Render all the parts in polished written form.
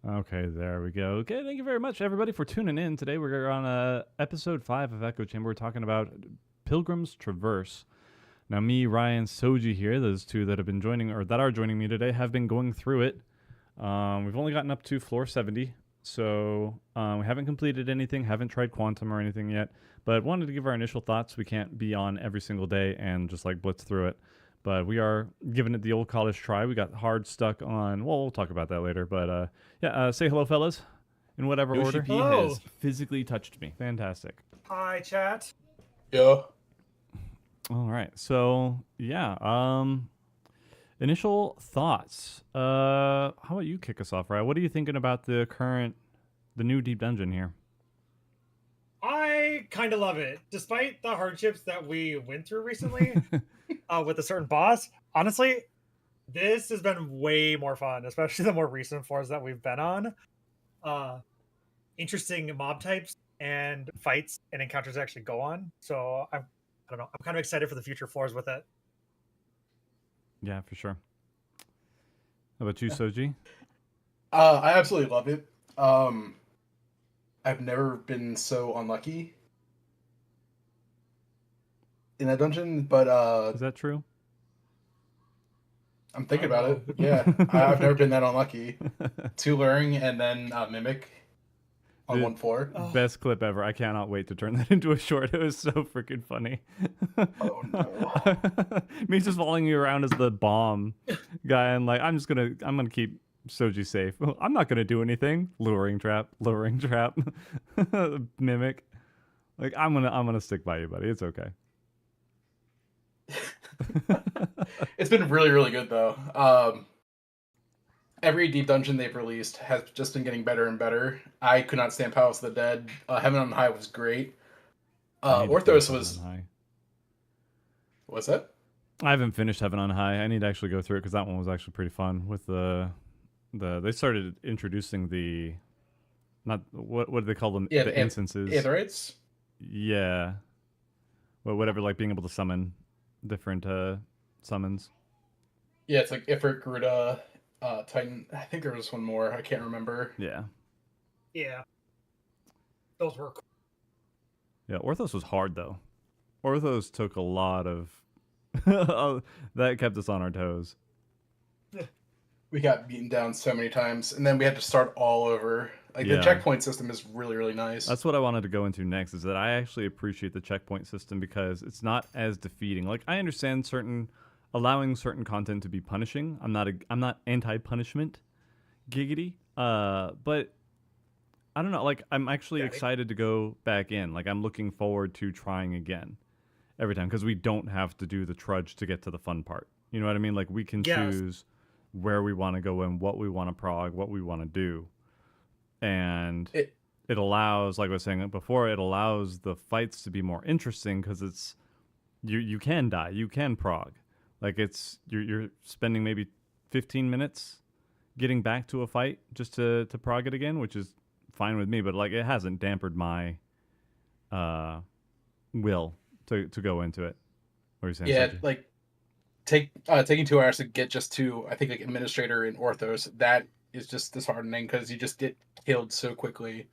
Okay, there we go. Okay, thank you very much, everybody, for tuning in. Today we're on episode 5 of Echo Chamber. We're talking about Pilgrim's Traverse. Now, me, Ryan, Soji here, those two that have been joining, or that are joining me today, have been going through it. We've only gotten up to floor 70, so we haven't completed anything, haven't tried Quantum or anything yet, but wanted to give our initial thoughts. We can't be on every single day and just like blitz through it. But we are giving it the old college try. We got hard stuck on, well, we'll talk about that later. But say hello, fellas, in whatever Yoshi order. P Hello. has physically touched me. Fantastic. Hi, chat. Yo. All right. So, initial thoughts. How about you kick us off, Ryan? What are you thinking about the new deep dungeon here? I kind of love it. Despite the hardships that we went through recently with a certain boss, honestly, this has been way more fun, especially the more recent floors that we've been on. Interesting mob types and fights and encounters to actually go on. So I don't know. I'm kind of excited for the future floors with it. Yeah, for sure. How about you, Soji? I absolutely love it. I've never been so unlucky in that dungeon, but Is that true? I'm thinking I about don't it. Yeah, I've never been that unlucky. 2 luring and then Mimic on Dude. 1 floor. Oh. Best clip ever. I cannot wait to turn that into a short. It was so freaking funny. Oh no. Me just following you around as the bomb guy and like I'm gonna keep Soji safe. I'm not gonna do anything. Luring trap, mimic. Like I'm gonna stick by you, buddy. It's okay. It's been really, really good though. Every deep dungeon they've released has just been getting better and better. I could not stand Palace of the Dead. Heaven on High was great. I need to finish Orthos Heaven was. on High. What's that? I haven't finished Heaven on High. I need to actually go through it because that one was actually pretty fun. With they started introducing the, not what do they call them? Yeah, the instances. Aetherites? Yeah. Well, whatever, like being able to summon different summons. Yeah, it's like Ifrit, Garuda, Titan. I think there was one more. I can't remember. Yeah. Yeah. Those were cool. Yeah, Orthos was hard though. Orthos took a lot of that kept us on our toes. We got beaten down so many times, and then we had to start all over. Like Yeah. the checkpoint system is really, really nice. That's what I wanted to go into next, is that I actually appreciate the checkpoint system because it's not as defeating. Like I understand allowing certain content to be punishing. I'm not anti-punishment, giggity. But I don't know. Like I'm actually excited to go back in. Like I'm looking forward to trying again every time because we don't have to do the trudge to get to the fun part. You know what I mean? Like we can choose where we want to go and what we want to prog, what we want to do, and it allows, like I was saying before, it allows the fights to be more interesting because it's you can die, you can prog. Like you're spending maybe 15 minutes getting back to a fight just to prog it again, which is fine with me, but like it hasn't dampened my will to go into it. What are you saying? Yeah, Sergey? like taking 2 hours to get just to, I think, like Administrator and Orthos, that is just disheartening because you just get killed so quickly.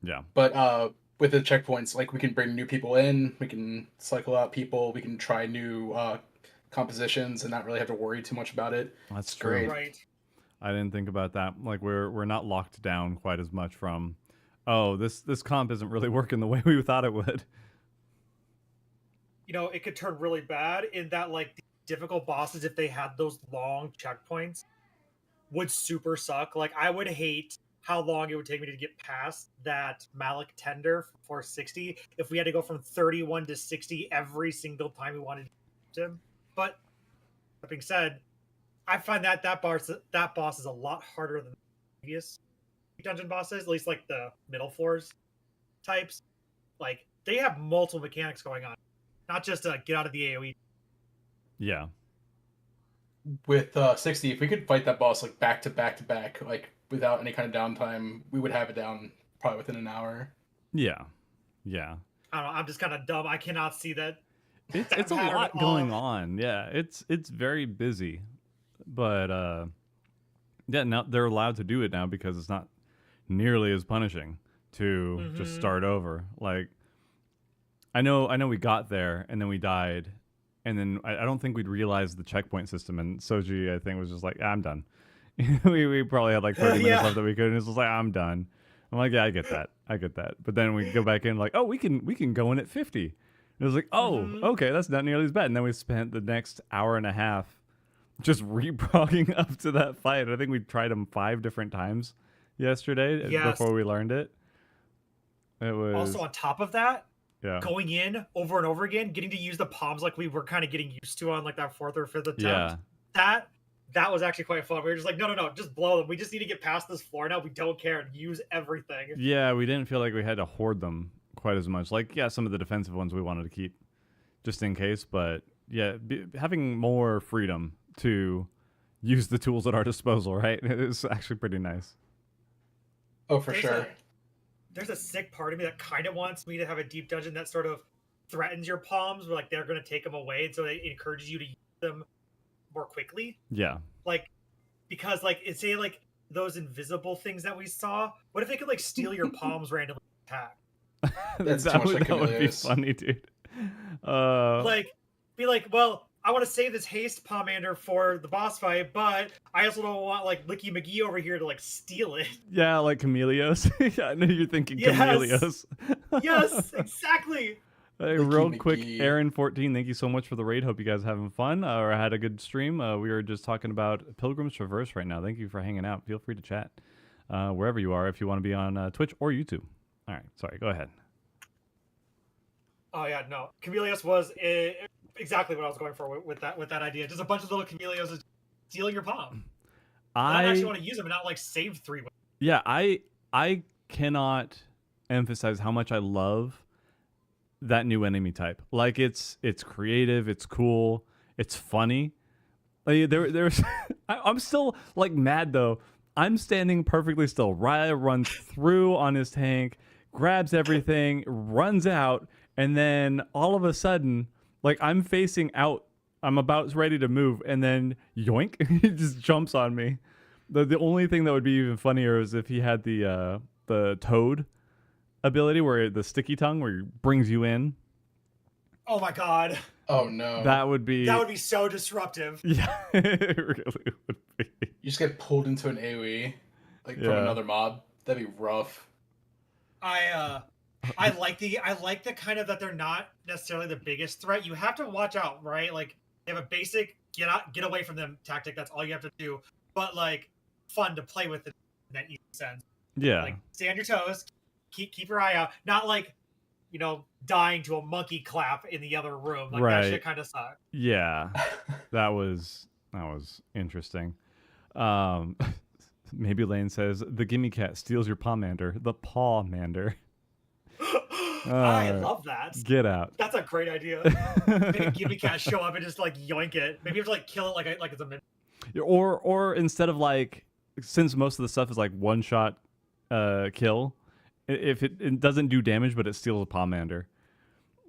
Yeah. But with the checkpoints, like we can bring new people in, we can cycle out people, we can try new compositions and not really have to worry too much about it. That's It's true. great. Right. I didn't think about that. Like we're not locked down quite as much from, oh, this comp isn't really working the way we thought it would. You know, it could turn really bad in that, like, the difficult bosses, if they had those long checkpoints, would super suck. Like, I would hate how long it would take me to get past that Malik tender for 60 if we had to go from 31 to 60 every single time we wanted to him. But that being said, I find that boss is a lot harder than previous dungeon bosses, at least like the middle floors types. Like, they have multiple mechanics going on, not just get out of the AoE. Yeah. With 60, if we could fight that boss like back to back to back, like without any kind of downtime, we would have it down probably within an hour. Yeah. Yeah. I don't know. I'm just kind of dumb. I cannot see that. It's a lot going on. Yeah. It's very busy. But Yeah, now they're allowed to do it now because it's not nearly as punishing to just start over. Like, I know we got there and then we died, and then I don't think we'd realized the checkpoint system. And Soji, I think, was just like, I'm done. we probably had like 30 minutes left that we could, and it was just like, I'm done. I'm like, yeah, I get that. But then we go back in like, oh, we can go in at 50. It was like, oh, okay, that's not nearly as bad. And then we spent the next hour and a half just reprogging up to that fight. I think we tried them 5 different times yesterday before we learned it. It was also on top of that. Yeah. Going in over and over again, getting to use the palms like we were kind of getting used to on like that 4th or 5th attempt. Yeah. That was actually quite fun. We were just like, no, just blow them. We just need to get past this floor now. We don't care and use everything. Yeah, we didn't feel like we had to hoard them quite as much. Like, yeah, some of the defensive ones we wanted to keep just in case, but yeah, having more freedom to use the tools at our disposal, right? It's actually pretty nice. Oh, for sure. There's a sick part of me that kind of wants me to have a deep dungeon that sort of threatens your palms, where like they're going to take them away, and so it encourages you to use them more quickly. Yeah. Like, because like it's say like those invisible things that we saw. What if they could like steal your palms randomly attack? that would be funny, dude. Like, be like, well, I want to save this haste pomander for the boss fight, but I also don't want like Licky McGee over here to like steal it. Yeah, like Chameleos. I know you're thinking Chameleos. Yes, exactly. Hey, real quick, Aaron14, thank you so much for the raid. Hope you guys are having fun or had a good stream. We were just talking about Pilgrim's Traverse right now. Thank you for hanging out. Feel free to chat wherever you are if you want to be on Twitch or YouTube. All right, sorry, go ahead. Oh yeah, no, Chameleos was exactly what I was going for with that idea. Just a bunch of little Chameleos stealing your palm. I actually want to use them and not like save 3. Yeah, I cannot emphasize how much I love that new enemy type. Like, it's creative, it's cool, it's funny. Like, there's I'm still like mad though. I'm standing perfectly still. Raya runs through on his tank, grabs everything, runs out, and then all of a sudden, like, I'm facing out, I'm about ready to move, and then yoink, he just jumps on me. The only thing that would be even funnier is if he had the toad ability, where the sticky tongue, where he brings you in. Oh my god. Oh no. That would be so disruptive. Yeah, it really would be. You just get pulled into an AoE, like from another mob. That'd be rough. I like the kind of that they're not necessarily the biggest threat. You have to watch out, right? Like, they have a basic get away from them tactic. That's all you have to do. But like, fun to play with in that easy sense. Yeah. Like, stay on your toes. Keep your eye out. Not like, you know, dying to a monkey clap in the other room. Like, that shit kind of sucked. Yeah. that was interesting. Maybe Lane says the gimme cat steals your pawmander. The pawmander. I love that. Get out. That's a great idea. Make a gimme cat show up and just like yoink it. Maybe you have to like kill it like it's a minute. Or instead of like, since most of the stuff is like one shot kill, if it doesn't do damage but it steals a pawmander,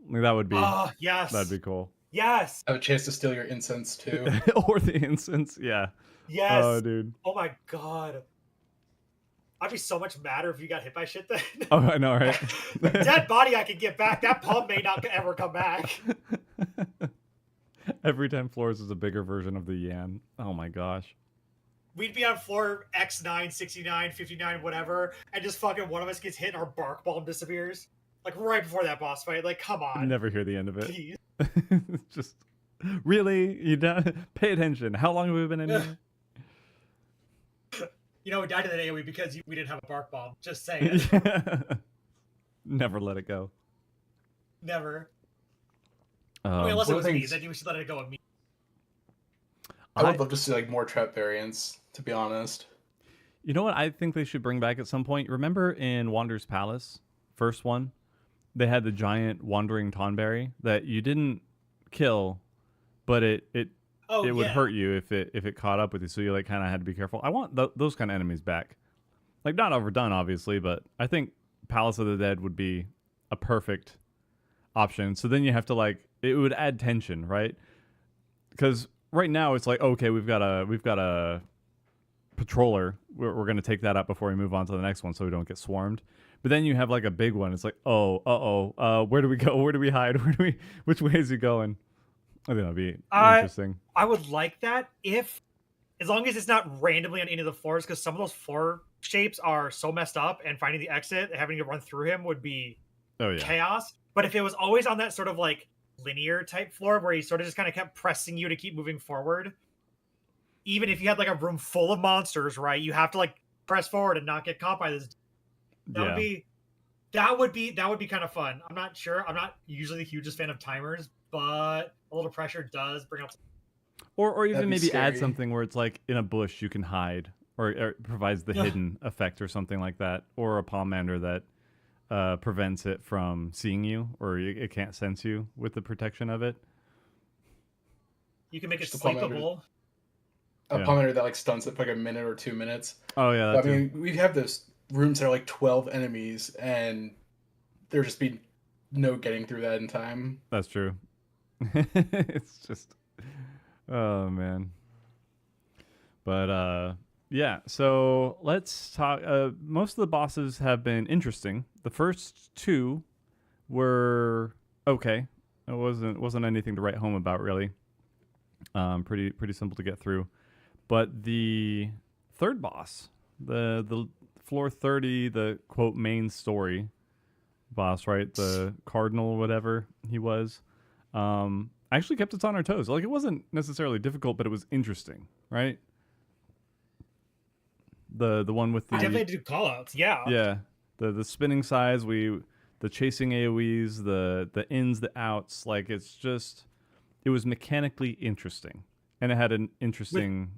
like, that would be yes, that'd be cool. Yes. I have a chance to steal your incense too. Or the incense, yeah. Yes. Oh, dude. Oh my god. I'd be so much madder if you got hit by shit then. Oh, I know, right? Dead body I can get back. That palm may not ever come back. Every time Flores is a bigger version of the Yan. Oh my gosh. We'd be on floor X9, 69, 59, whatever, and just fucking one of us gets hit and our bark bomb disappears. Like, right before that boss fight. Like, come on. You never hear the end of it. Please. Just, really? You don't pay attention. How long have we been in here? You know, we died in that AoE because we didn't have a bark bomb. Just saying. Never let it go. Never. I mean, unless it was me, then you should let it go with me. I would love to see like more trap variants, to be honest. You know what I think they should bring back at some point? Remember in Wander's Palace, first one, they had the giant wandering Tonberry that you didn't kill, but it would hurt you if it caught up with you, so you like kind of had to be careful. I want those kind of enemies back. Like, not overdone, obviously, but I think Palace of the Dead would be a perfect option. So then you have to like, it would add tension, right? Because right now it's like, okay, we've got a patroller. We're going to take that out before we move on to the next one so we don't get swarmed. But then you have like a big one. It's like, where do we go? Where do we hide? Which way is he going? I think that'd be interesting. I would like that as long as it's not randomly on any of the floors, because some of those floor shapes are so messed up, and finding the exit and having to run through him would be chaos. But if it was always on that sort of like linear type floor where he sort of just kind of kept pressing you to keep moving forward, even if you had like a room full of monsters, right? You have to like press forward and not get caught by this. That would be kind of fun. I'm not sure. I'm not usually the hugest fan of timers, but a little pressure does bring up. Or even maybe add something where it's like in a bush you can hide, or it provides the hidden effect or something like that, or a pomander that prevents it from seeing you, or it can't sense you with the protection of it. You can make it sleepable. A pomander that like stuns it for like a minute or 2 minutes. Oh yeah, I mean, we have those rooms that are like 12 enemies, and there just be no getting through that in time. That's true. It's just, oh man. But yeah, so let's talk. Most of the bosses have been interesting. The first two were okay. It wasn't anything to write home about, really. Pretty simple to get through. But the third boss, the floor 30, the quote main story boss, right? The cardinal, whatever he was, actually kept us on our toes. Like, it wasn't necessarily difficult, but it was interesting, right? The one with the I definitely do call outs, yeah, the spinning size, the chasing AoEs, the ins, the outs. Like, it was mechanically interesting, and it had an interesting.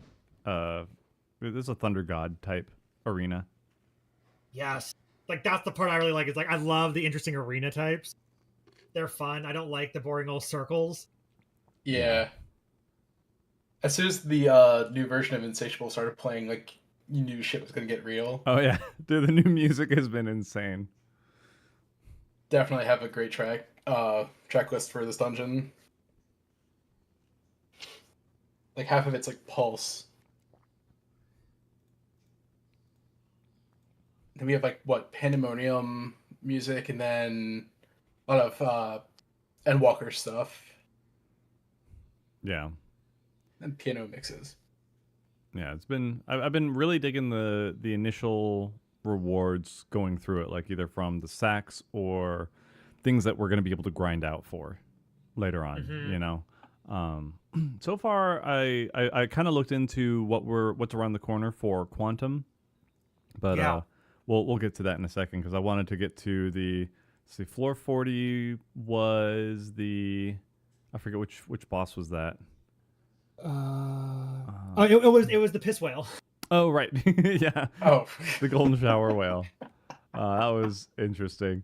There's a Thunder God type arena. Yes. Like, that's the part I really like. It's like, I love the interesting arena types. They're fun. I don't like the boring old circles. Yeah. As soon as the new version of Insatiable started playing, like, you knew shit was going to get real. Oh, yeah. Dude, the new music has been insane. Definitely have a great track list for this dungeon. Like, half of it's, like, Pulse. Then we have like Pandemonium music, and then a lot of Endwalker stuff. Yeah. And piano mixes. Yeah, I've been really digging the initial rewards going through it, like either from the sacks or things that we're going to be able to grind out for later on. Mm-hmm. You know, so far I kind of looked into what's around the corner for Quantum, but we'll get to that in a second, because I wanted to get to floor 40 was I forget which boss was that. It was the piss whale. Oh right, yeah. Oh, the golden shower whale. That was interesting.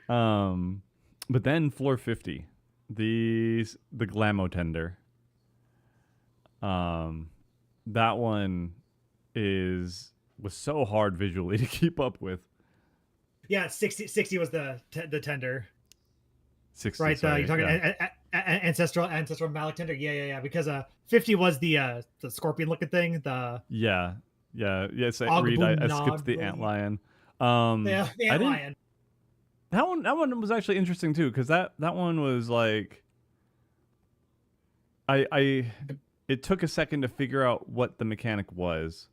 But then floor 50, the Glamotender. That one was so hard visually to keep up with. Yeah, 60 was the tender. 60, right? Sorry, You're talking ancestral Malik tender. Yeah. Because 50 was the scorpion looking thing. Yeah. Reed, I skipped the antlion. The antlion. That one was actually interesting too, because that one was like, it took a second to figure out what the mechanic was,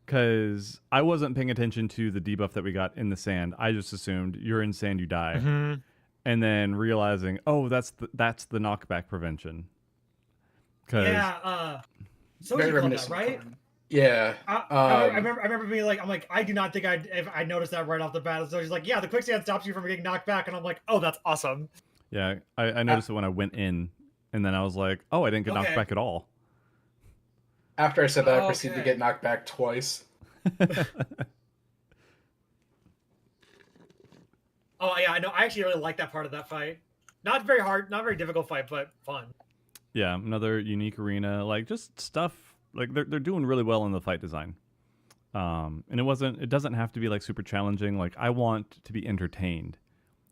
because I wasn't paying attention to the debuff that we got in the sand. I just assumed you're in sand, you die. Mm-hmm. And then realizing, oh, that's the knockback prevention. Yeah, so you called that, right? Yeah. I remember being like, I do not think I noticed that right off the bat. So she's like, yeah, the quicksand stops you from getting knocked back, and I'm like, oh, that's awesome. Yeah, I noticed it when I went in, and then I was like, oh, I didn't get knocked back at all. After I said that, I proceeded to get knocked back twice. Oh yeah, I know. I actually really like that part of that fight. Not very hard, not very difficult fight, but fun. Yeah, another unique arena, like just stuff like they're doing really well in the fight design. And it doesn't have to be like super challenging. Like, I want to be entertained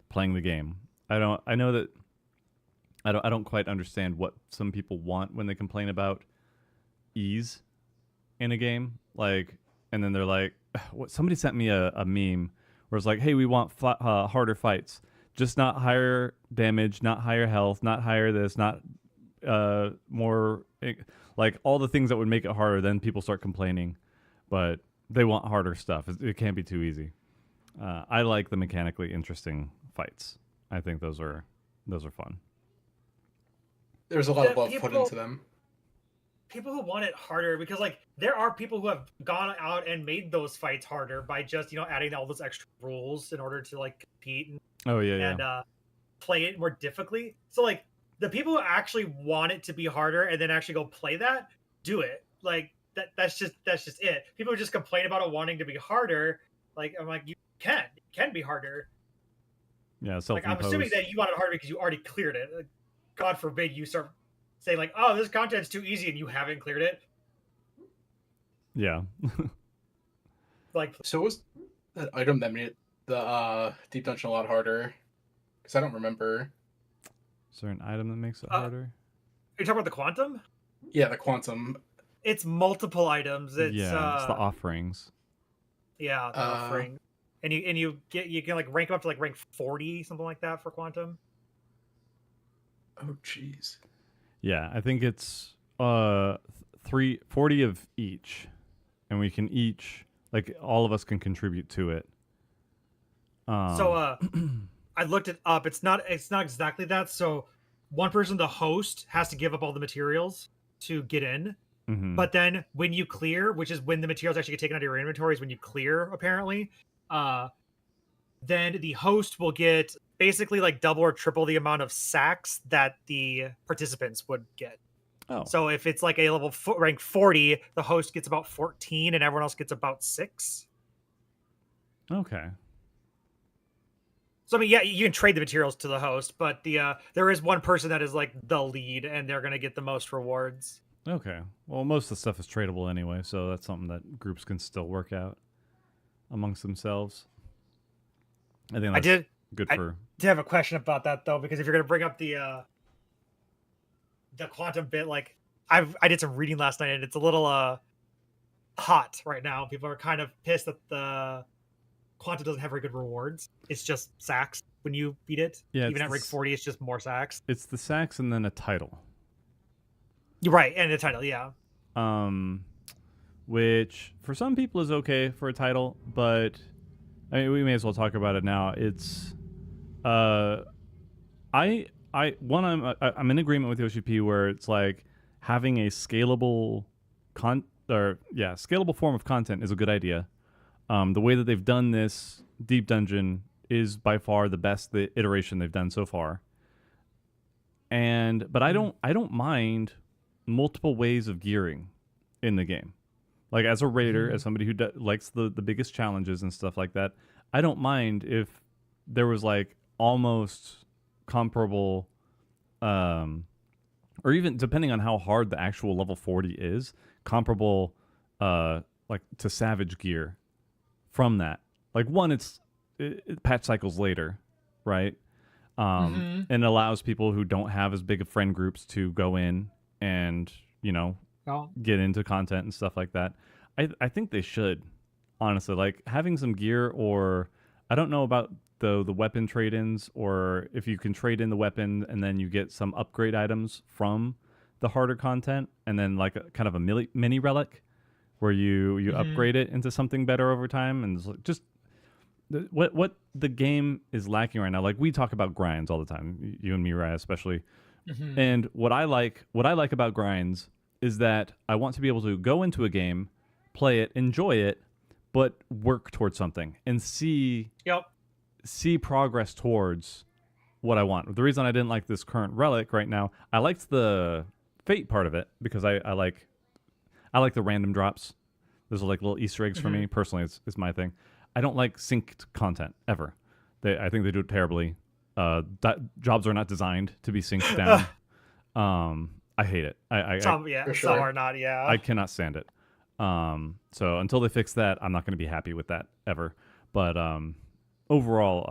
playing the game. I know that I don't quite understand what some people want when they complain about ease. in a game, like, and then they're like, what? Somebody sent me a meme where it's like, hey, we want harder fights, just not higher damage, not higher health, not higher this, not more, like all the things that would make it harder. Then people start complaining, but they want harder stuff. It can't be too easy. I like the mechanically interesting fights. I think those are fun. There's a lot of love put into them. People who want it harder, because like there are people who have gone out and made those fights harder by just adding all those extra rules in order to like compete and play it more difficultly. So like the people who actually want it to be harder and then actually go play that, do it. Like that's just it. People who just complain about it wanting to be harder, like I'm like, it can be harder. Yeah, like I'm assuming that you want it harder because you already cleared it. Like, God forbid you start saying like, oh, this content's too easy and you haven't cleared it. Yeah. Like, so was that item that made the deep dungeon a lot harder? Because I don't remember. Is there an item that makes it harder? Are you talking about the quantum? Yeah, the quantum. It's multiple items. It's it's the offerings. Yeah, the offering. And you can like rank them up to like rank 40, something like that for quantum. Oh jeez. Yeah, I think it's 40 of each, and we can each, like, all of us can contribute to it. So I looked it up. It's not exactly that. So one person, the host, has to give up all the materials to get in. Mm-hmm. But then when you clear, which is when the materials actually get taken out of your inventory, is when you clear, apparently. Then the host will get basically like double or triple the amount of sacks that the participants would get. Oh. So if it's like a level rank 40, the host gets about 14 and everyone else gets about 6. Okay. So I mean, yeah, you can trade the materials to the host, but there is one person that is like the lead and they're going to get the most rewards. Okay. Well, most of the stuff is tradable anyway, so that's something that groups can still work out amongst themselves. I think that's good for... I did have a question about that, though, because if you're going to bring up the quantum bit, like, I did some reading last night, and it's a little hot right now. People are kind of pissed that the quantum doesn't have very good rewards. It's just sacks when you beat it. Yeah, even at rank 40, it's just more sacks. It's the sacks and then a title. You're right, and a title, yeah. Which for some people is okay for a title, but I mean, we may as well talk about it now. It's I'm in agreement with Yoshi P where it's like having a scalable scalable form of content is a good idea. The way that they've done this deep dungeon is by far the best iteration they've done so far. But I don't mind multiple ways of gearing in the game. Like, as a raider, as somebody who likes the biggest challenges and stuff like that, I don't mind if there was like almost comparable, or even depending on how hard the actual level 40 is, comparable like to Savage gear from that. Like, one, it patch cycles later, right? And allows people who don't have as big of friend groups to go in and, get into content and stuff like that. I think they should, honestly, like having some gear, or I don't know about the weapon trade-ins, or if you can trade in the weapon and then you get some upgrade items from the harder content, and then like kind of a mini relic where you upgrade it into something better over time. And just what the game is lacking right now. Like, we talk about grinds all the time, you and me, Raya, especially. And what I like about grinds is that I want to be able to go into a game, play it, enjoy it, but work towards something and see progress towards what I want. The reason I didn't like this current relic right now, I liked the fate part of it because I like the random drops. Those are like little Easter eggs for me. Personally, it's my thing. I don't like synced content ever. I think they do it terribly. Jobs are not designed to be synced down. I hate it. Some are not. Yeah, I cannot stand it. So until they fix that, I'm not going to be happy with that ever. But overall,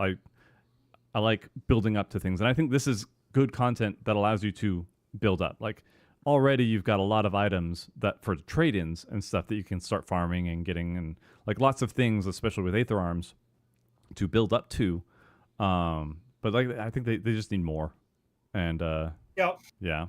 I like building up to things, and I think this is good content that allows you to build up. Like, already you've got a lot of items that for trade-ins and stuff that you can start farming and getting, and like lots of things, especially with Aether Arms, to build up to. But like I think they just need more. And yeah.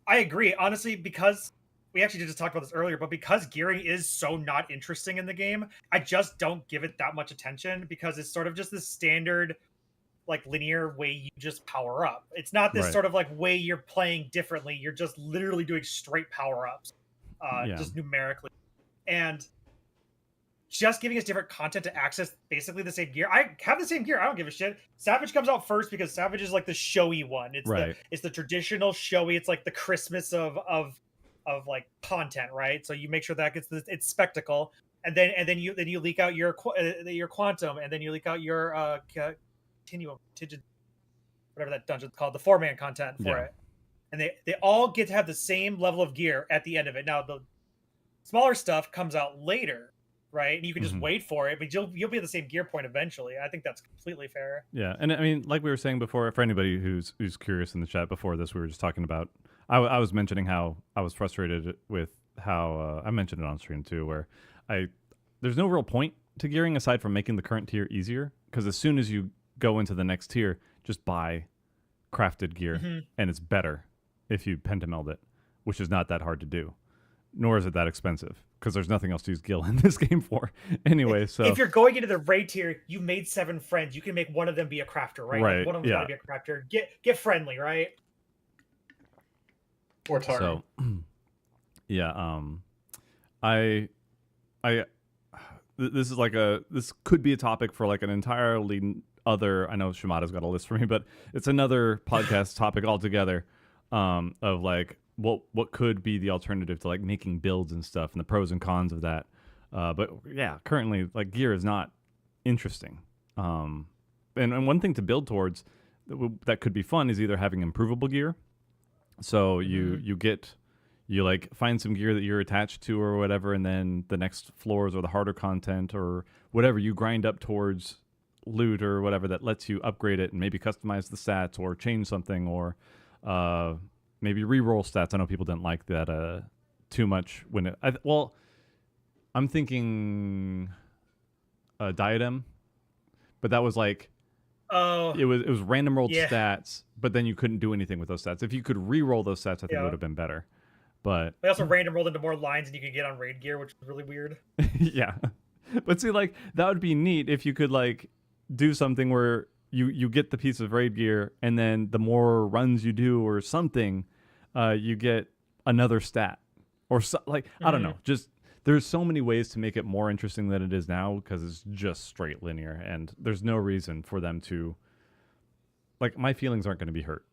I agree, honestly, because we actually just talked about this earlier, but because gearing is so not interesting in the game, I just don't give it that much attention because it's sort of just this standard, like linear way you just power up. It's not this sort of like way you're playing differently. You're just literally doing straight power ups, just numerically, and just giving us different content to access basically the same gear. I have the same gear. I don't give a shit. Savage comes out first because Savage is like the showy one. It's the traditional showy. It's like the Christmas of like content, right? So you make sure that gets its spectacle, and then you leak out your quantum, and then you leak out your continuum, whatever that dungeon's called, the 4-man content for it, and they all get to have the same level of gear at the end of it. Now the smaller stuff comes out later, right? And you can just wait for it, but you'll be at the same gear point eventually. I think that's completely fair. Yeah, and I mean, like we were saying before, for anybody who's curious in the chat before this, we were just talking about. I was mentioning how I was frustrated with how I mentioned it on stream too, where there's no real point to gearing aside from making the current tier easier, because as soon as you go into the next tier, just buy crafted gear, and it's better if you pentameld it, which is not that hard to do. Nor is it that expensive, because there's nothing else to use gil in this game for. Anyway, so if you're going into the raid tier, you made 7 friends. You can make one of them be a crafter, right? Right. Like one of them's gotta be a crafter. Get friendly, right? Or target. So, yeah. This is like this could be a topic for like an entirely other. I know Shimada's got a list for me, but it's another podcast topic altogether. Of like. What could be the alternative to like making builds and stuff, and the pros and cons of that. But yeah, currently like gear is not interesting. And one thing to build towards that could be fun is either having improvable gear. So you like find some gear that you're attached to or whatever, and then the next floors or the harder content or whatever you grind up towards loot or whatever that lets you upgrade it and maybe customize the stats or change something or maybe reroll stats. I know people didn't like that too much when it. I'm thinking Diadem, but that was like it was random rolled stats, but then you couldn't do anything with those stats. If you could reroll those stats, I think it would have been better. But they also random rolled into more lines than you could get on raid gear, which is really weird. Yeah, but see, like that would be neat if you could like do something where you get the piece of raid gear, and then the more runs you do or something, you get another stat or I don't know. Just there's so many ways to make it more interesting than it is now, because it's just straight linear, and there's no reason for them to. Like, my feelings aren't going to be hurt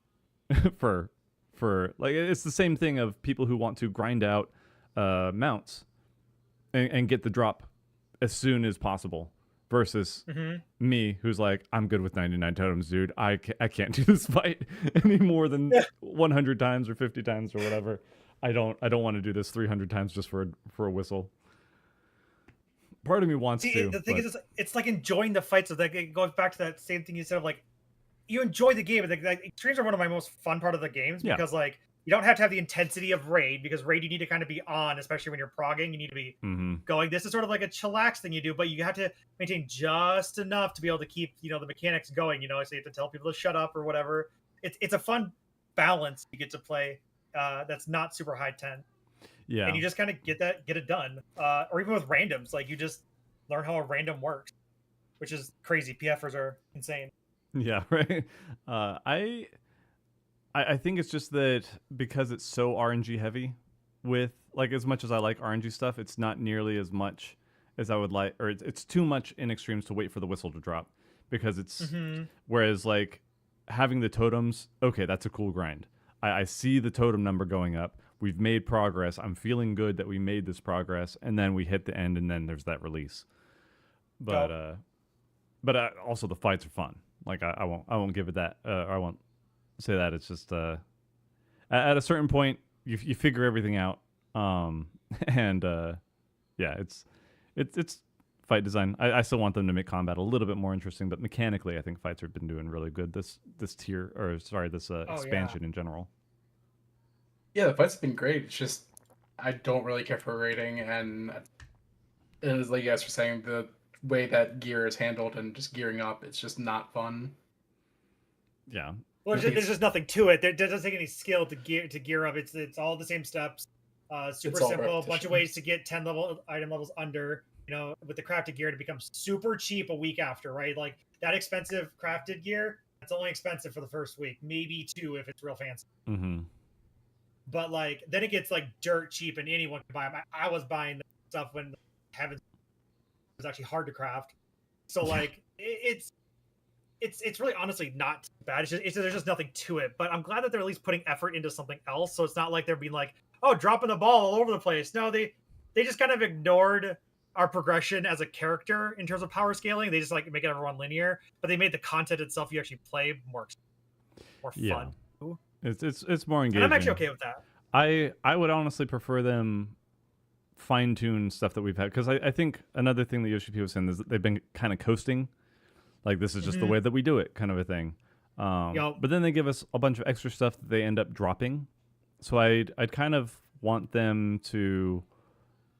for like, it's the same thing of people who want to grind out mounts and get the drop as soon as possible. Versus me, who's like, I'm good with 99 totems, dude. I can't do this fight any more than 100 times or 50 times or whatever. I don't want to do this 300 times just for a whistle. Part of me wants to. The thing is, it's like enjoying the fights. Of like, it goes back to that same thing you said of like, you enjoy the game. Like extremes are one of my most fun part of the games because like. You don't have to have the intensity of raid, because raid you need to kind of be on, especially when you're progging. You need to be going. This is sort of like a chillax thing you do, but you have to maintain just enough to be able to keep the mechanics going. So you have to tell people to shut up or whatever. It's a fun balance you get to play that's not super high ten. Yeah, and you just kind of get it done. Or even with randoms, like you just learn how a random works, which is crazy. PFers are insane. Yeah, right. I think it's just that because it's so RNG heavy, with like as much as I like RNG stuff, it's not nearly as much as I would like, or it's too much in extremes to wait for the whistle to drop, because it's whereas like having the totems, okay, that's a cool grind. I see the totem number going up. We've made progress. I'm feeling good that we made this progress, and then we hit the end, and then there's that release. But also the fights are fun. Like I won't give it that. I won't say that. It's just at a certain point you figure everything out, and yeah, it's fight design. I still want them to make combat a little bit more interesting, but mechanically I think fights have been doing really good this tier, or sorry, this expansion in general. Yeah, the fight's been great. It's just I don't really care for rating, and it is like you guys were saying, the way that gear is handled and just gearing up, it's just not fun. Yeah. Well, there's just nothing to it. There doesn't take any skill to gear up. It's all the same steps. Super all simple. A bunch of repetition. ways to get 10 item levels under. You know, with the crafted gear, it becomes super cheap a week after, right? Like that expensive crafted gear, it's only expensive for the first week, maybe 2 if it's real fancy. Mm-hmm. But like then it gets like dirt cheap and anyone can buy them. I was buying stuff when heavens was actually hard to craft. So like it's really honestly not bad. There's just nothing to it. But I'm glad that they're at least putting effort into something else. So it's not like they're being like, oh, dropping the ball all over the place. No, they just kind of ignored our progression as a character in terms of power scaling. They just like make everyone linear, but they made the content itself you actually play more Yeah. fun. It's more engaging. And I'm actually okay with that. I would honestly prefer them fine tune stuff that we've had, because I think another thing that Yoshi P was saying is that they've been kind of coasting, like this is just the way that we do it, kind of a thing. But then they give us a bunch of extra stuff that they end up dropping. So I'd kind of want them to,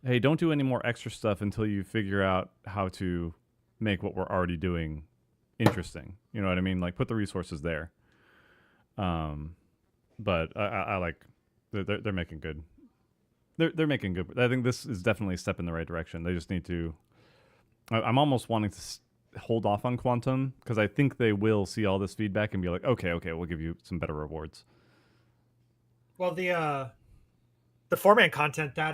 hey, don't do any more extra stuff until you figure out how to make what we're already doing interesting. You know what I mean? Like put the resources there. But I like they're making good. They're making good. I think this is definitely a step in the right direction. They just need to. I'm almost wanting to hold off on Quantum because I think they will see all this feedback and be like, okay, we'll give you some better rewards. Well, the 4-man content that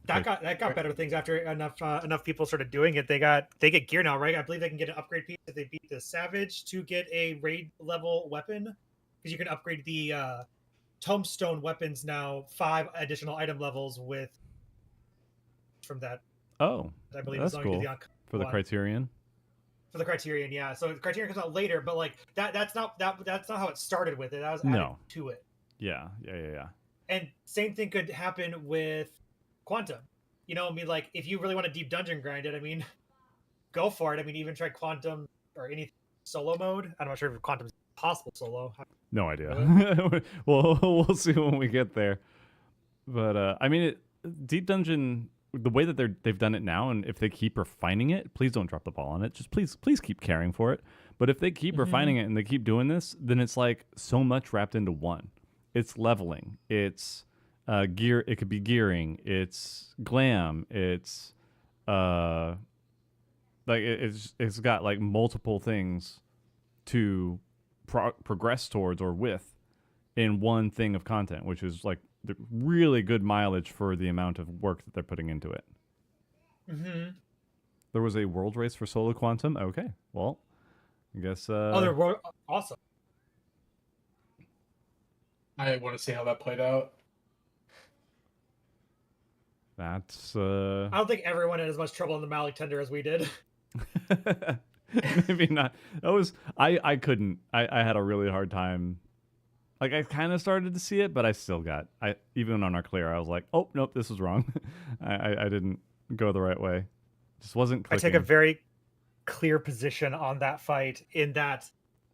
got better things after enough people started doing it. They get gear now, right? I believe they can get an upgrade piece if they beat the Savage to get a raid level weapon, because you can upgrade the Tombstone weapons now 5 additional item levels with from that. Oh, I believe that's cool. For the Criterion. For the Criterion, yeah. So the Criterion comes out later, but like that's not how it started with it. That was added to it. Yeah. And same thing could happen with Quantum. You know, I mean, like if you really want to deep dungeon grind it, I mean, go for it. I mean, even try Quantum or any solo mode. I'm not sure if Quantum is possible solo. No idea. We'll see when we get there. But I mean, deep dungeon, the way that they've done it now, and if they keep refining it, please don't drop the ball on it. Just please keep caring for it. But if they keep refining it and they keep doing this, then it's like so much wrapped into one. It's leveling. It's gear. It could be gearing. It's glam. It's like it's got like multiple things to progress towards or with in one thing of content, which is like the really good mileage for the amount of work that they're putting into it. Mm-hmm. There was a world race for Solo Quantum. Okay, well, I guess. They're awesome. I want to see how that played out. That's. I don't think everyone had as much trouble in the Malik Tender as we did. Maybe not. That was I couldn't. I had a really hard time. Like I kind of started to see it, but I still got. Even on our clear, I was like, oh nope, this was wrong. I didn't go the right way. Just wasn't clicking. I take a very clear position on that fight in that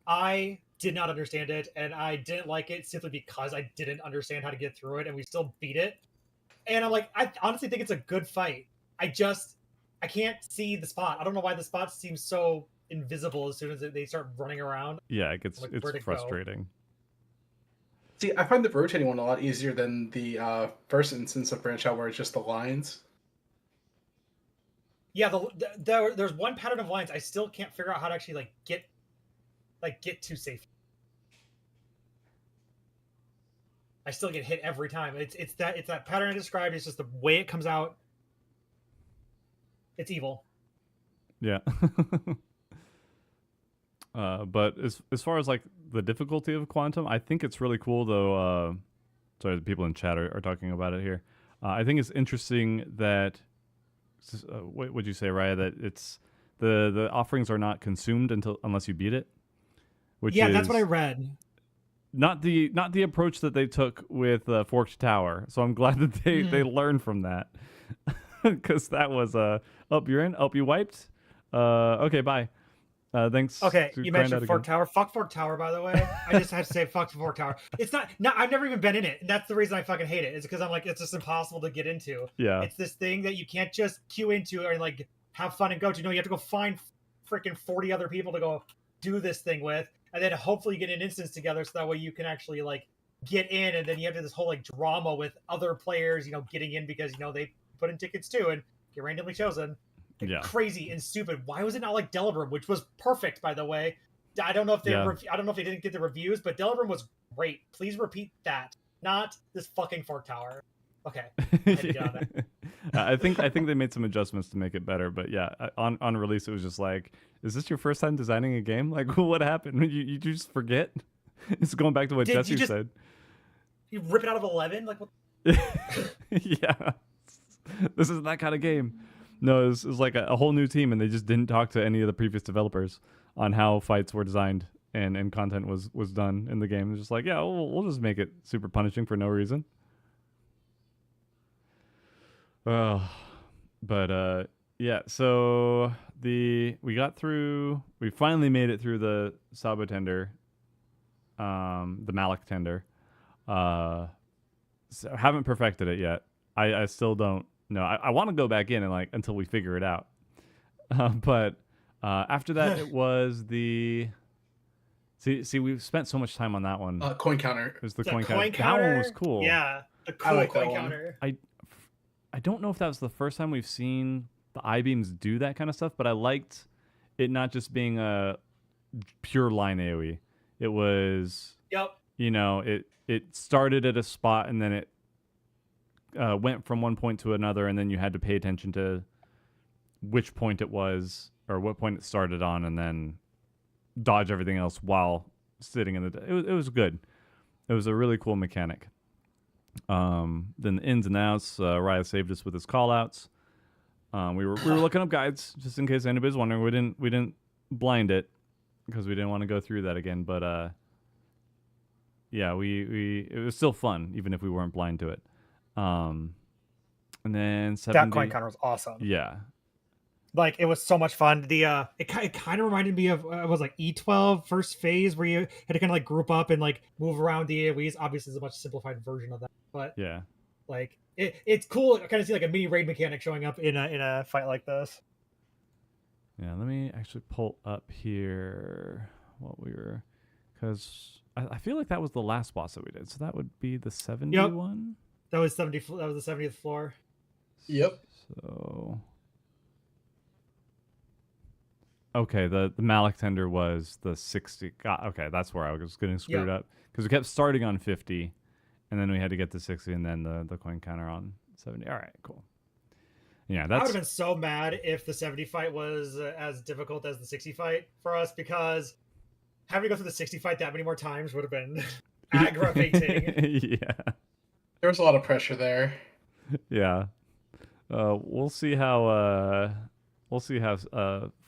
I did not understand it, and I didn't like it simply because I didn't understand how to get through it, and we still beat it. And I'm like, I honestly think it's a good fight. I can't see the spot. I don't know why the spot seems so invisible as soon as they start running around. Yeah, it's frustrating. See, I find the rotating one a lot easier than the first instance of Branch Out, where it's just the lines. Yeah, there's one pattern of lines I still can't figure out how to actually get to safety. I still get hit every time. It's that pattern I described. It's just the way it comes out. It's evil. Yeah. But as far as like the difficulty of Quantum, I think it's really cool though. Sorry, the people in chat are talking about it here. I think it's interesting that what would you say, Raya? That it's the offerings are not consumed unless you beat it. That's what I read. Not the approach that they took with Forked Tower. So I'm glad that they learned from that, because that was you're in, you wiped, okay, bye. Thanks. Okay, to you Grind mentioned Out Fork again. Tower. Fuck Fork Tower, by the way. I just had to say fuck Fork Tower. It's not. No, I've never even been in it, and that's the reason I fucking hate it. Is because I'm like, it's just impossible to get into. Yeah. It's this thing that you can't just queue into or like have fun and go to. No, you have to go find freaking 40 other people to go do this thing with, and then hopefully get an instance together so that way you can actually like get in, and then you have this whole like drama with other players, getting in because they put in tickets too and get randomly chosen. Yeah. Crazy and stupid. Why was it not like Delibird, which was perfect, by the way? I don't know if they I don't know if they didn't get the reviews, but Delibird was great. Please repeat that, not this fucking Fork Tower. Okay, I had to get on that. I think they made some adjustments to make it better, but yeah, on release it was just like, is this your first time designing a game? Like, what happened? You just forget? It's going back to what Jesse said. You rip it out of 11? Like what? Yeah, this isn't that kind of game. No, it was like a whole new team, and they just didn't talk to any of the previous developers on how fights were designed and content was done in the game. It was just like, yeah, we'll just make it super punishing for no reason. But yeah, so we finally made it through the Sabo tender, the Malik tender. So haven't perfected it yet. I still don't know. I want to go back in and until we figure it out. But after that, it was the. See, we've spent so much time on that one. Coin counter. It was the coin counter. That one was cool. Yeah, the cool like coin counter. I don't know if that was the first time we've seen the I-beams do that kind of stuff, but I liked it not just being a pure line AoE. It was, it started at a spot and then it went from one point to another, and then you had to pay attention to which point it was or what point it started on, and then dodge everything else while sitting in the. It was good. It was a really cool mechanic. Then the ins and outs. Raya saved us with his callouts. We were looking up guides just in case anybody's wondering. We didn't blind it because we didn't want to go through that again. But yeah, it was still fun even if we weren't blind to it. And then 70, that coin counter was awesome. Yeah. Like it was so much fun. The it kind of reminded me of it was like E12 first phase where you had to kind of like group up and like move around the AoEs. Obviously, it's a much simplified version of that, but yeah, like it's cool. I kind of see like a mini raid mechanic showing up in a fight like this. Yeah, let me actually pull up here what we were, because I feel like that was the last boss that we did. So that would be the 71. That was 70. That was the 70th floor. Yep. So. Okay, the Malik tender was the 60. God, okay, that's where I was getting screwed up because we kept starting on 50, and then we had to get to 60, and then the coin counter on 70. All right, cool. Yeah, I would have been so mad if the 70 fight was as difficult as the 60 fight for us, because having to go through the 60 fight that many more times would have been aggravating. Yeah, there was a lot of pressure there. Yeah, we'll see how.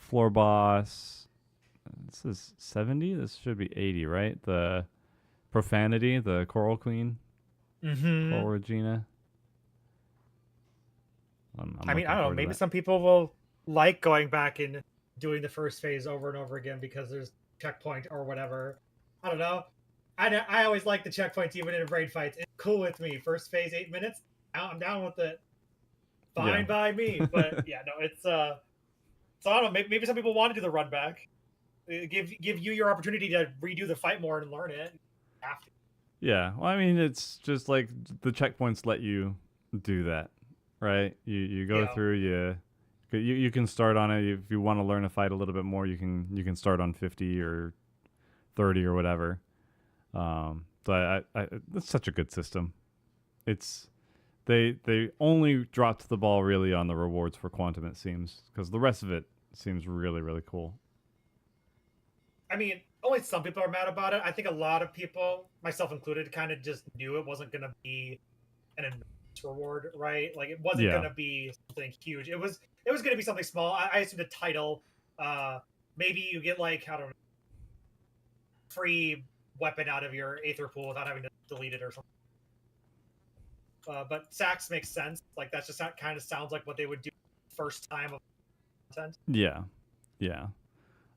Floor boss. This is 70. This should be 80, right? The profanity, the Coral Queen, Coral Regina. I mean, I don't know. Maybe some people will like going back and doing the first phase over and over again because there's checkpoint or whatever. I don't know. I always like the checkpoints even in raid fights. It's cool with me. First phase 8 minutes. I'm down with it. Fine by me. But yeah, no, it's So I don't know. Maybe some people want to do the run back. Give you your opportunity to redo the fight more and learn it. After. Yeah, well, I mean, it's just like the checkpoints let you do that, right? You go through, you can start on it if you want to learn a fight a little bit more. You can start on 50 or 30 or whatever. So it's such a good system. It's. They only dropped the ball really on the rewards for Quantum, it seems, because the rest of it seems really, really cool. I mean, only some people are mad about it. I think a lot of people, myself included, kind of just knew it wasn't going to be an enormous reward, right? Like it wasn't going to be something huge. It was going to be something small. I assumed a title. Maybe you get like, I don't know, free weapon out of your Aether pool without having to delete it or something. But Sax makes sense. Like that's just kind of sounds like what they would do first time of content. Yeah.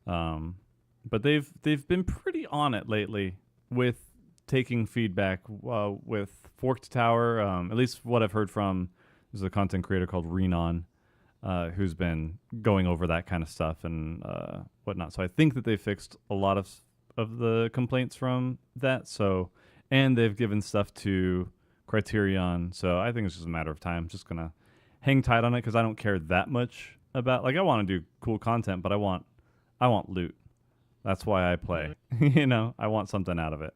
But they've been pretty on it lately with taking feedback with Forked Tower. At least what I've heard from is a content creator called Renon, who's been going over that kind of stuff and whatnot. So I think that they fixed a lot of the complaints from that. So, and they've given stuff to Criterion. So I think it's just a matter of time. I'm just gonna hang tight on it because I don't care that much about. Like, I want to do cool content, but I want loot. That's why I play. You know, I want something out of it.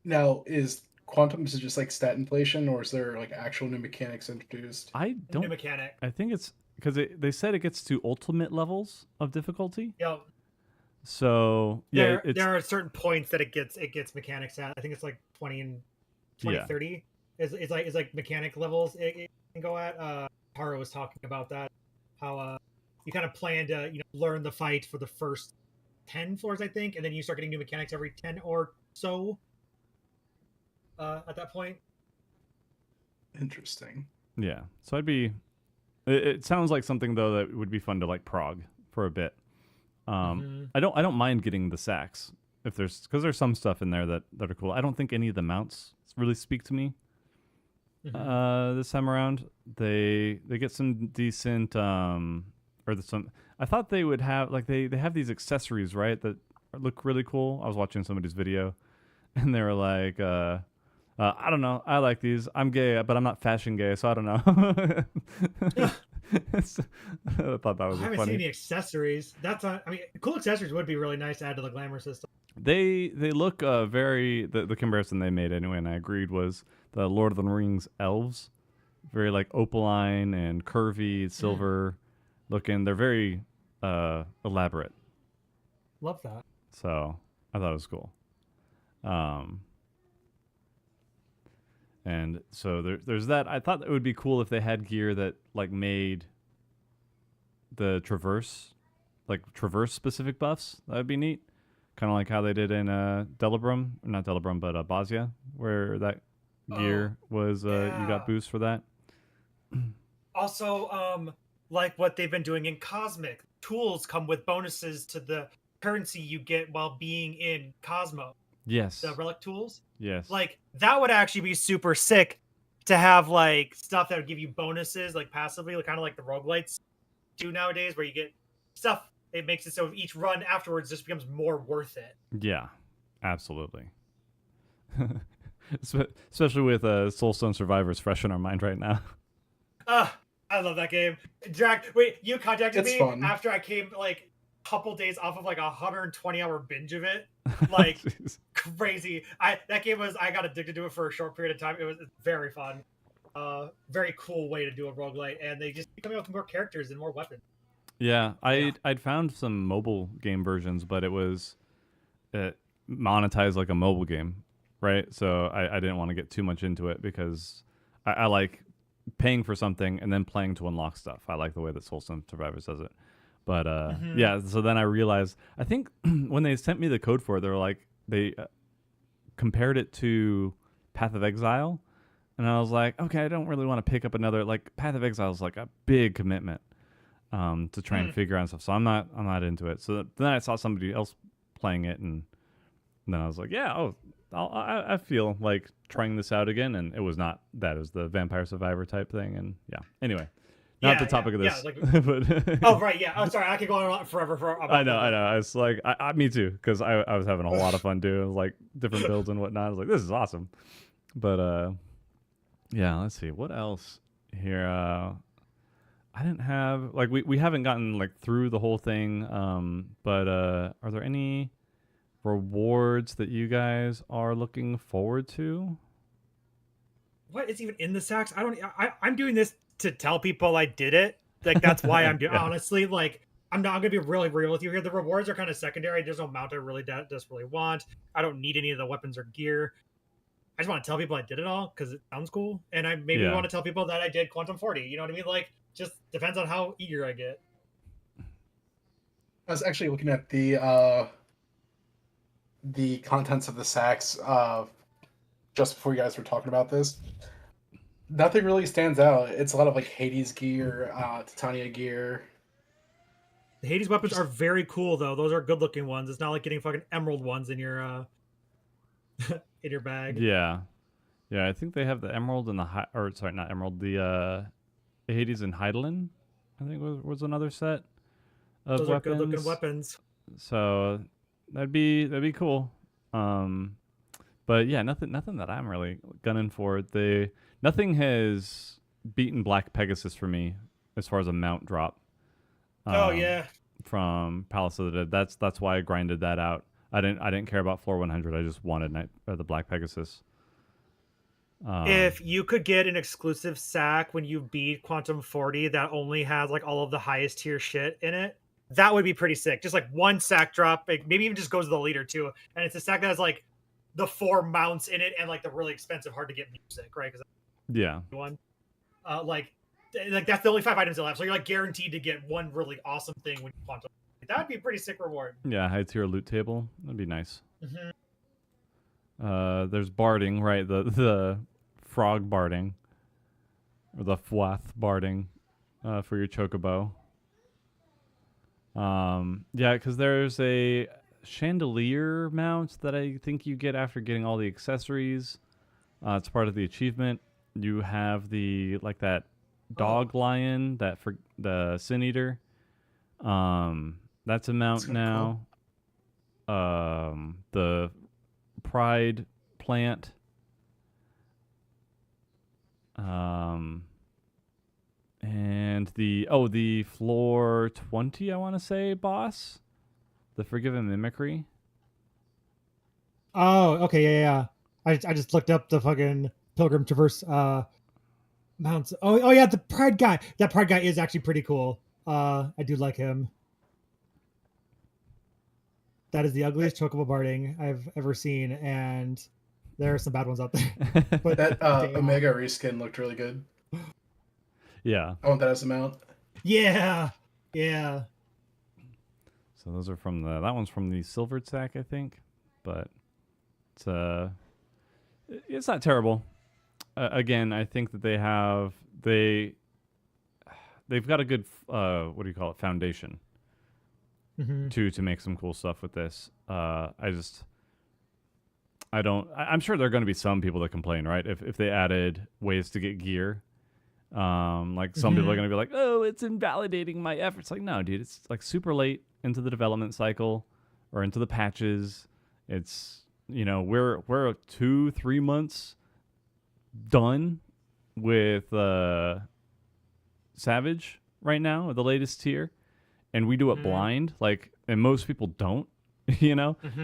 Now, is quantum just like stat inflation, or is there like actual new mechanics introduced? I don't. New mechanic. I think it's because they said it gets to ultimate levels of difficulty. Yeah. So yeah, there are certain points that it gets mechanics at. I think it's like 20 and 30 is like mechanic levels it can go at. Hara was talking about that, how you kind of plan to learn the fight for the first 10 floors, I think, and then you start getting new mechanics every 10 or so. At that point. Interesting. Yeah. So it sounds like something though that would be fun to like prog for a bit. I don't mind getting the sacks because there's some stuff in there that are cool. I don't think any of the mounts really speak to me. This time around, they get some decent I thought they would have like they have these accessories, right, that look really cool. I was watching somebody's video and they were like I don't know. I like these. I'm gay, but I'm not fashion gay, so I don't know. I thought that was I haven't funny. seen any accessories. Cool accessories would be really nice to add to the glamour system. They look very the comparison they made anyway, and I agreed, was the Lord of the Rings elves, very like opaline and curvy, silver looking. They're very elaborate. Love that. So I thought it was cool. And so there's that. I thought it would be cool if they had gear that like made the traverse specific buffs. That would be neat. Kind of like how they did in not Delibrum, but Bosnia, where that gear was you got boosts for that. Also, like what they've been doing in Cosmic, tools come with bonuses to the currency you get while being in Cosmo. Yes. The relic tools. Yes. Like that would actually be super sick to have like stuff that would give you bonuses like passively, like kind of like the roguelites do nowadays, where you get stuff. It makes it so each run afterwards just becomes more worth it. Yeah, absolutely. Especially with Soulstone Survivors fresh in our mind right now. I love that game. Drak, wait, you contacted me fun. after I came like a couple days off of like a 120-hour binge of it. Like crazy. I got addicted to it for a short period of time. It's very fun. Very cool way to do a roguelite, and they just keep coming up with more characters and more weapons. Yeah, I'd found some mobile game versions, but it was monetized like a mobile game, right? So I didn't want to get too much into it because I like paying for something and then playing to unlock stuff. I like the way that Soulstone Survivors does it. But yeah, so then I realized, I think when they sent me the code for it, they were like, they compared it to Path of Exile. And I was like, okay, I don't really want to pick up another, like Path of Exile is like a big commitment to try and figure out stuff. So I'm not into it. So then I saw somebody else playing it, and then I was like, yeah, I feel like trying this out again. And it was not that. It was the Vampire Survivor type thing. And yeah, anyway. Not the topic of this. Yeah, but oh, right, yeah. I'm sorry, I could go on forever. I know. I was like, me too, because I was having a lot of fun doing like different builds and whatnot. I was like, this is awesome. But yeah, let's see what else here. I didn't have like we haven't gotten like through the whole thing. But are there any rewards that you guys are looking forward to? What is even in the sacks? I'm doing this to tell people I did it. Like that's why I'm doing. Honestly, like I'm not gonna be really real with you here. The rewards are kind of secondary. There's no mount I really desperately want. I don't need any of the weapons or gear. I just want to tell people I did it all because it sounds cool, and I maybe want to tell people that I did Quantum 40. You know what I mean? Like, just depends on how eager I get. I was actually looking at the contents of the sacks just before you guys were talking about this. Nothing really stands out. It's a lot of like Hades gear, Titania gear. The Hades weapons are very cool though. Those are good looking ones. It's not like getting fucking emerald ones in your in your bag. Yeah. Yeah, I think they have the emerald and or sorry, not emerald, the Hades and Hydaelyn, I think was another set of Those are good looking weapons. weapons. So that'd be cool. But yeah, nothing that I'm really gunning for. Nothing has beaten Black Pegasus for me as far as a mount drop. Oh yeah. From Palace of the Dead. That's why I grinded that out. I didn't care about floor 100. I just wanted the Black Pegasus. If you could get an exclusive sack when you beat Quantum 40 that only has like all of the highest tier shit in it, that would be pretty sick. Just like one sack drop, maybe even just goes to the leader too. And it's a sack that has like the 4 mounts in it and like the really expensive, hard to get music, right? Because yeah, one, like that's the only 5 items you'll have. So you're like guaranteed to get one really awesome thing when you Quantum. That'd be a pretty sick reward. Yeah, high tier loot table. That'd be nice. Mm-hmm. There's barding, right? The frog barding, or the fwath barding, for your chocobo. Yeah, because there's a chandelier mount that I think you get after getting all the accessories. It's part of the achievement. You have that dog lion, for the sin eater. That's a mount now. Cool. The pride plant. And the floor 20, I want to say, boss, the Forgiven Mimicry. Oh, okay, yeah. I just looked up the fucking Pilgrim Traverse mounts. Oh yeah, the Pride guy. That Pride guy is actually pretty cool. I do like him. That is the ugliest chocobo barding I've ever seen, and there are some bad ones out there. But that Omega reskin looked really good. Yeah. I want that as a mount. Yeah. So those are from that one's from the Silvered Sack, I think, but it's not terrible. Again, I think that they've got a good what do you call it, foundation to make some cool stuff with this. I'm sure there are going to be some people that complain, right? If they added ways to get gear. Like some people are going to be like, oh, it's invalidating my efforts. Like, no, dude, it's like super late into the development cycle or into the patches. It's, we're 2-3 months done with Savage right now, the latest tier, and we do it blind, and most people don't,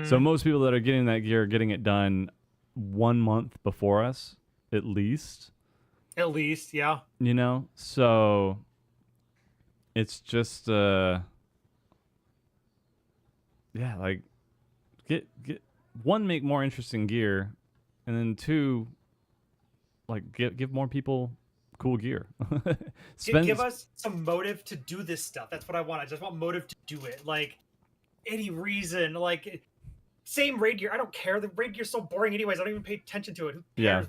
So most people that are getting that gear are getting it done 1 month before us, at least. At least, yeah. So it's just get one, make more interesting gear, and then 2, give more people cool gear. Give us some motive to do this stuff. That's what I want. I just want motive to do it. Like any reason, same raid gear. I don't care. The raid gear's so boring anyways. I don't even pay attention to it. Who cares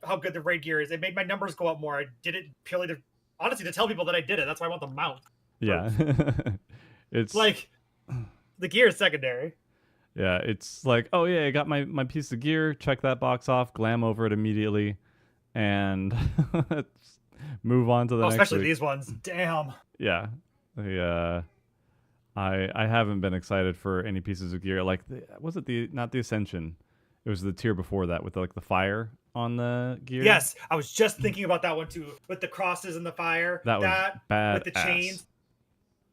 how good the raid gear is? It made my numbers go up more. I did it purely to tell people that I did it. That's why I want the mount. Yeah. It's the gear is secondary. Yeah, it's like, oh yeah, I got my piece of gear, check that box off, glam over it immediately, and move on to the next especially week. These ones. Damn. Yeah. I haven't been excited for any pieces of gear. Not the Ascension? It was the tier before that with the fire on the gear. Yes, I was just thinking about that one too, with the crosses and the fire. That was bad. With the chains.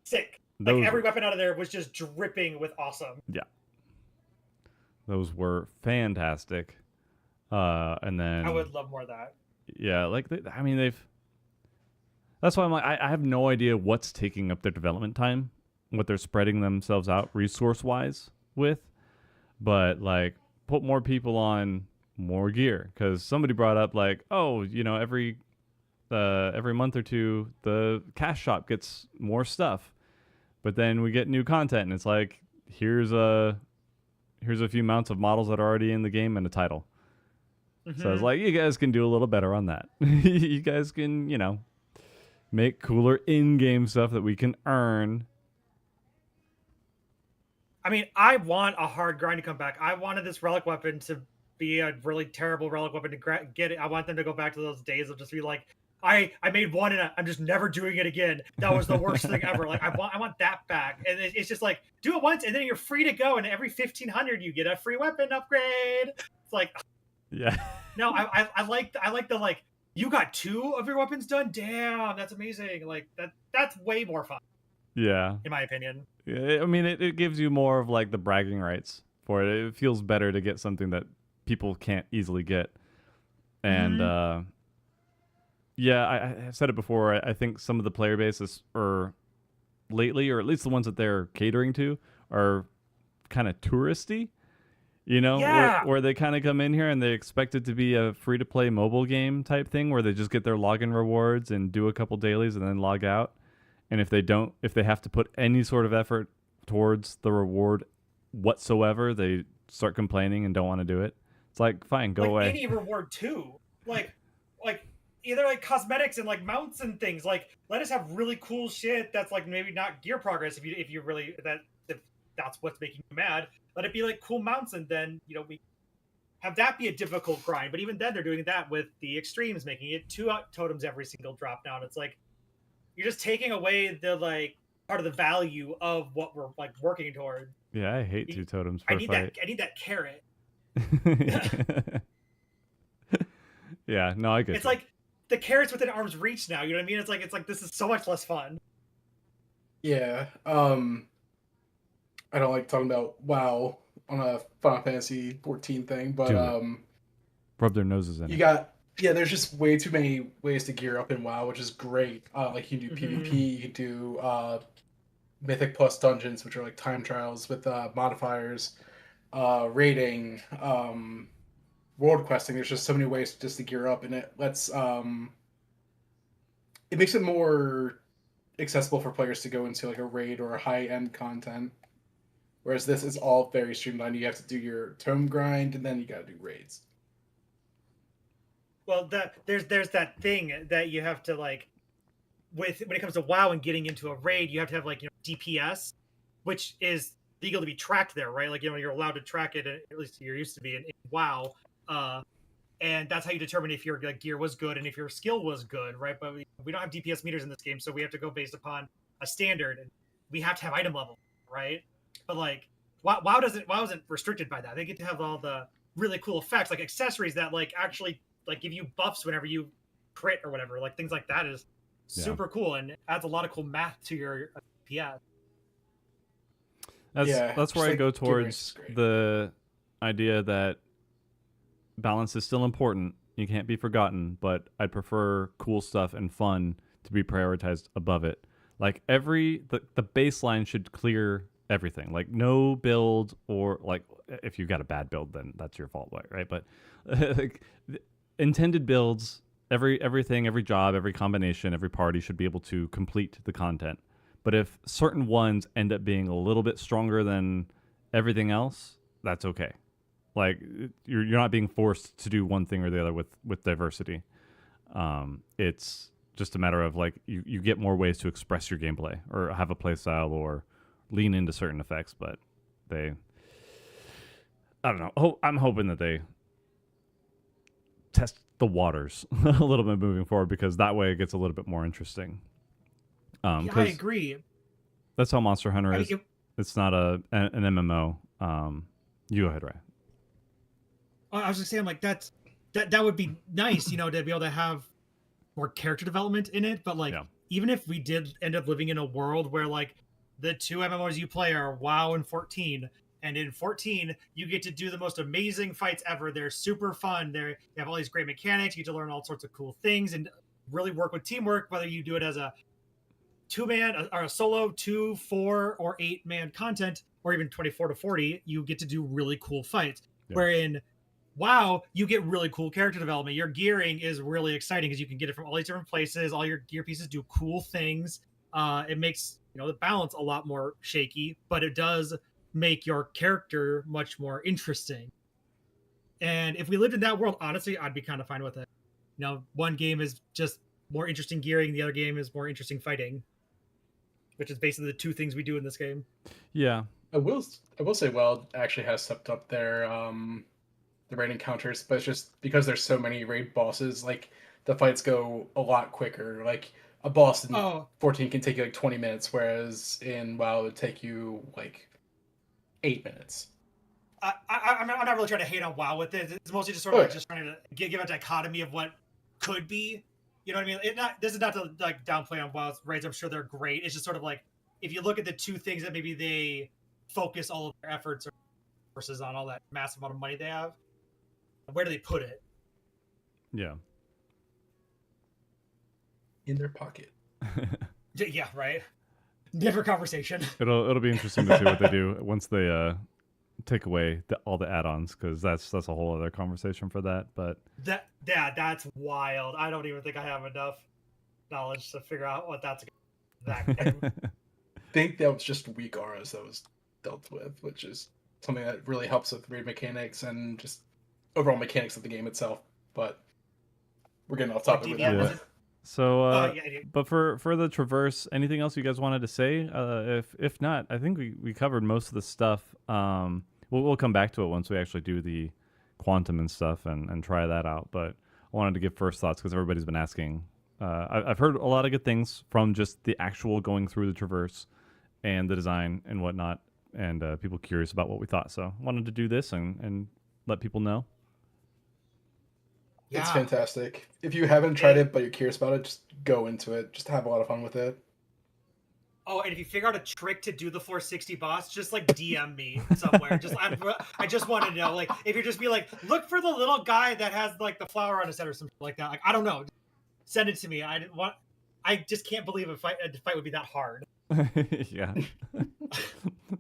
Sick. Every weapon out of there was just dripping with awesome. Yeah. Those were fantastic. And then I would love more of that. Yeah, that's why I'm like, I have no idea what's taking up their development time, what they're spreading themselves out resource-wise with, but put more people on more gear, because somebody brought up every month or two the cash shop gets more stuff, but then we get new content and it's like, here's a few mounts of models that are already in the game and a title. So I was like, you guys can do a little better on that. You guys can make cooler in-game stuff that we can earn I mean, I want a hard grind to come back. I wanted this relic weapon to be a really terrible relic weapon to get it. I want them to go back to those days of just be like, I made one and I'm just never doing it again. That was the worst thing ever. Like I want that back. And it's just like do it once and then you're free to go. And every 1500 you get a free weapon upgrade. It's like Yeah. no, I like the like you got 2 of your weapons done. Damn, that's amazing. Like that's way more fun. Yeah. In my opinion. I mean, it gives you more of like the bragging rights for it. It feels better to get something that people can't easily get. And yeah, I said it before. I think some of the player bases are lately, or at least the ones that they're catering to, are kind of touristy. You know, Yeah. where they kind of come in here and they expect it to be a free-to-play mobile game type thing where they just get their login rewards and do a couple dailies and then log out. And if they have to put any sort of effort towards the reward whatsoever, they start complaining and don't want to do it. It's like, fine, go away. Any reward too. Like either like cosmetics and like mounts and things. Like let us have really cool shit that's like maybe not gear progress if you really if that's what's making you mad. Let it be like cool mounts and then we have that be a difficult grind. But even then they're doing that with the extremes, making it 2 totems every single drop down. It's like you're just taking away the like part of the value of what we're like working toward. Yeah, I hate 2 totems per fight. I need that carrot. Yeah, no, I get It's you. like the carrot's within arm's reach now. You know what I mean? It's like this is so much less fun. Yeah. I don't like talking about WoW on a Final Fantasy 14 thing, but rub their noses in. There's just way too many ways to gear up in WoW, which is great. Like you can do PvP, you can do Mythic Plus dungeons, which are like time trials with modifiers, raiding, world questing. There's just so many ways just to gear up, and it lets it makes it more accessible for players to go into like a raid or a high end content. Whereas this is all very streamlined. You have to do your tome grind, and then you got to do raids. Well, there's that thing that you have to like when it comes to WoW and getting into a raid, you have to have like DPS, which is legal to be tracked there, right? Like you're allowed to track it, at least you're used to be in WoW, and that's how you determine if your gear was good and if your skill was good, right? But we don't have DPS meters in this game, so we have to go based upon a standard, and we have to have item level, right? But like WoW isn't restricted by that. They get to have all the really cool effects, like accessories that like actually like give you buffs whenever you crit or whatever. Like things like that is super cool and adds a lot of cool math to your PS. That's where I go towards the idea that balance is still important. You can't be forgotten, but I'd prefer cool stuff and fun to be prioritized above it. Like the baseline should clear everything. Like no build, or like if you've got a bad build, then that's your fault, right? But like intended builds, everything, every job, every combination, every party should be able to complete the content. But if certain ones end up being a little bit stronger than everything else, that's okay. Like you're not being forced to do one thing or the other with diversity. It's just a matter of like you get more ways to express your gameplay or have a play style or lean into certain effects, but I don't know. I'm hoping that they test the waters a little bit moving forward, because that way it gets a little bit more interesting. I agree. That's how Monster Hunter is. It's not an MMO. You go ahead, Ray. I was just saying, like that would be nice, to be able to have more character development in it. But like, even if we did end up living in a world where like the 2 MMOs you play are WoW and 14, and in 14 you get to do the most amazing fights ever. They're super fun. They have all these great mechanics. You get to learn all sorts of cool things and really work with teamwork, whether you do it as a 2-man or a solo 2, 4, or 8-man content, or even 24 to 40. You get to do really cool fights. Wherein WoW, you get really cool character development. Your gearing is really exciting because you can get it from all these different places. All your gear pieces do cool things. It makes the balance a lot more shaky, but it does make your character much more interesting. And if we lived in that world, honestly, I'd be kind of fine with it. One game is just more interesting gearing, the other game is more interesting fighting, which is basically the 2 things we do in this game. Yeah, I will say WoW actually has stepped up their the raid encounters, but it's just because there's so many raid bosses, like the fights go a lot quicker. Like a boss in Oh, 14 can take you like 20 minutes, whereas in WoW it would take you like 8 minutes. I'm not really trying to hate on WoW with it. It's mostly just sort of Oh, like yeah. just trying to give a dichotomy of what could be. You know what I mean? This is not to like downplay on WoW's raids. I'm sure they're great. It's just sort of like if you look at the two things that maybe they focus all of their efforts or resources on, all that massive amount of money they have, where do they put it? Yeah. In their pocket. Yeah, right. Different conversation. It'll be interesting to see what they do once they take away all the add-ons, because that's a whole other conversation for that. But That's wild. I don't even think I have enough knowledge to figure out what that's that. I think that was just weak auras that was dealt with, which is something that really helps with raid mechanics and just overall mechanics of the game itself. But we're getting off topic with that. Yeah. So, yeah. but for the traverse, anything else you guys wanted to say? If not, I think we covered most of the stuff. We'll come back to it once we actually do the quantum and stuff and try that out. But I wanted to give first thoughts because everybody's been asking. I've heard a lot of good things from just the actual going through the traverse and the design and whatnot, and people curious about what we thought. So I wanted to do this and let people know. It's Yeah. fantastic. If you haven't tried it but you're curious about it, just go into it. Just have a lot of fun with it. Oh, and if you figure out a trick to do the 460 boss, just like DM me somewhere. I just want to know, like, if you're just be like, look for the little guy that has like the flower on his head or something like that. Like, I don't know. Send it to me. I just can't believe a fight would be that hard. Yeah.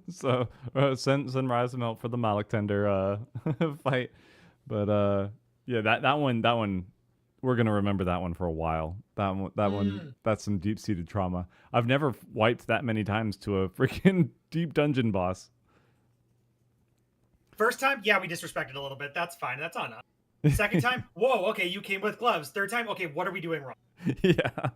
So send Rise of Melt for the Malik Tender fight, but yeah, that one we're gonna remember that one for a while. That one that's some deep seated trauma. I've never wiped that many times to a freaking deep dungeon boss. First time, yeah, we disrespected a little bit. That's fine. That's on us. Second time, whoa, okay, you came with gloves. Third time, okay, what are we doing wrong? Yeah.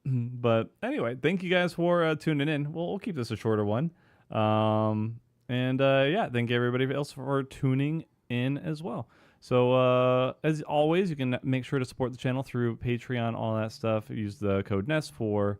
But anyway, thank you guys for tuning in. We'll keep this a shorter one. And yeah, thank everybody else for tuning in as well. So as always, you can make sure to support the channel through Patreon, all that stuff. Use the code NEST for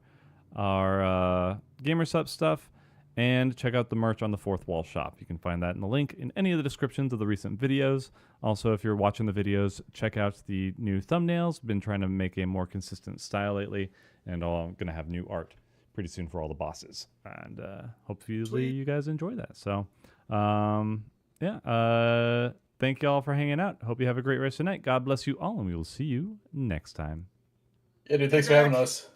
our GamerSup stuff, and check out the merch on the Fourth Wall shop. You can find that in the link in any of the descriptions of the recent videos. Also, if you're watching the videos, check out the new thumbnails. Been trying to make a more consistent style lately, and I'm going to have new art pretty soon for all the bosses. And hopefully you guys enjoy that. So, yeah, thank you all for hanging out. Hope you have a great rest of the night. God bless you all, and we will see you next time. Yeah, dude, thanks for having us.